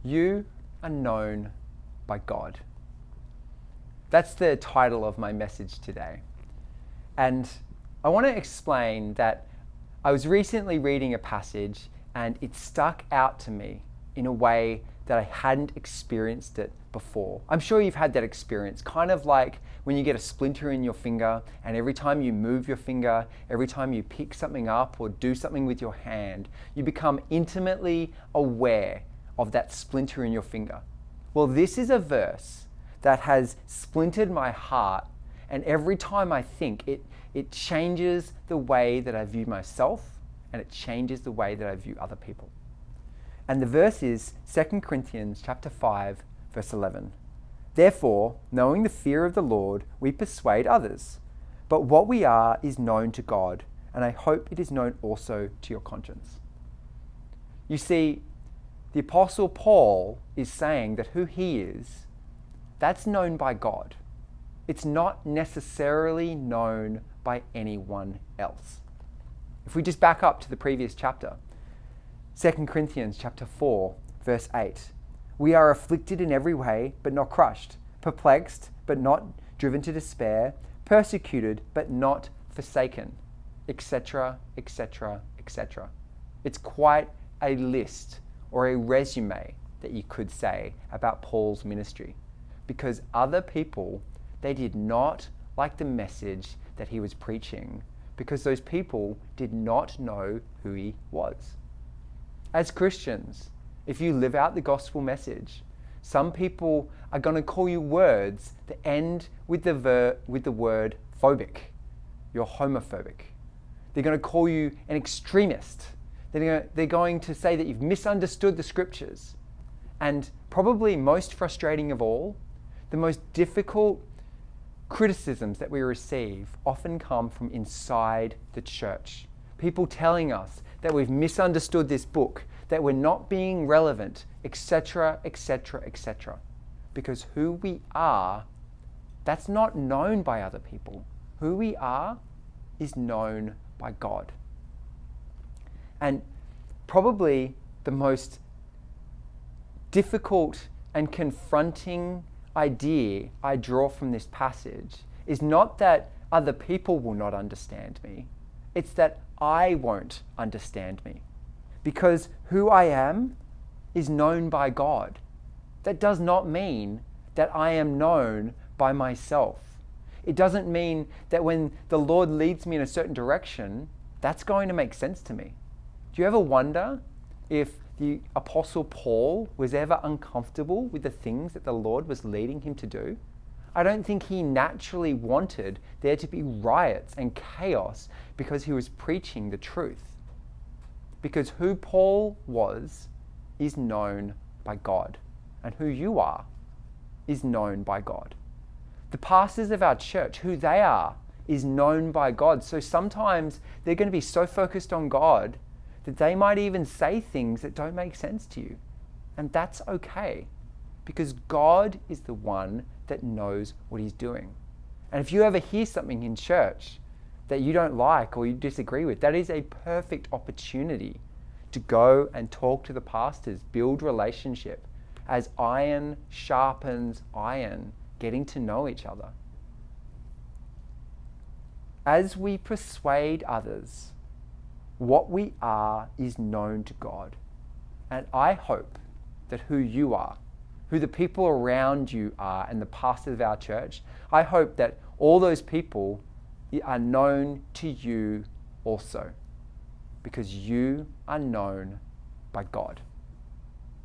You are known by God. That's the title of my message today. And I want to explain that I was recently reading a passage and it stuck out to me in a way that I hadn't experienced it before. I'm sure you've had that experience, kind of like when you get a splinter in your finger and every time you move your finger, every time you pick something up or do something with your hand, you become intimately aware of that splinter in your finger. Well, this is a verse that has splintered my heart, and every time I think it changes the way that I view myself and it changes the way that I view other people. And the verse is 2 Corinthians chapter 5, verse 11. Therefore, knowing the fear of the Lord, we persuade others. But what we are is known to God, and I hope it is known also to your conscience. You see, the Apostle Paul is saying that who he is, that's known by God. It's not necessarily known by anyone else. If we just back up to the previous chapter, 2 Corinthians chapter 4, verse 8. We are afflicted in every way, but not crushed, perplexed, but not driven to despair, persecuted, but not forsaken, etc., etc., etc. It's quite a list or a resume that you could say about Paul's ministry, because other people, they did not like the message that he was preaching, because those people did not know who he was. As Christians, if you live out the gospel message, some people are going to call you words that end with the word phobic. You're homophobic. They're going to call you an extremist. They're going to say that you've misunderstood the scriptures. And probably most frustrating of all, the most difficult criticisms that we receive often come from inside the church. People telling us that we've misunderstood this book, that we're not being relevant, etc., etc., etc. Because who we are, that's not known by other people. Who we are is known by God. And probably the most difficult and confronting idea I draw from this passage is not that other people will not understand me. It's that I won't understand me. Because who I am is known by God. That does not mean that I am known by myself. It doesn't mean that when the Lord leads me in a certain direction, that's going to make sense to me. Do you ever wonder if the Apostle Paul was ever uncomfortable with the things that the Lord was leading him to do? I don't think he naturally wanted there to be riots and chaos because he was preaching the truth. Because who Paul was is known by God, and who you are is known by God. The pastors of our church, who they are, is known by God. So sometimes they're going to be so focused on God that they might even say things that don't make sense to you. And that's okay, because God is the one that knows what he's doing. And if you ever hear something in church that you don't like or you disagree with, that is a perfect opportunity to go and talk to the pastors, build relationship, as iron sharpens iron, getting to know each other. As we persuade others, what we are is known to God. And I hope that who you are, who the people around you are, and the pastors of our church, I hope that all those people are known to you also, because you are known by God.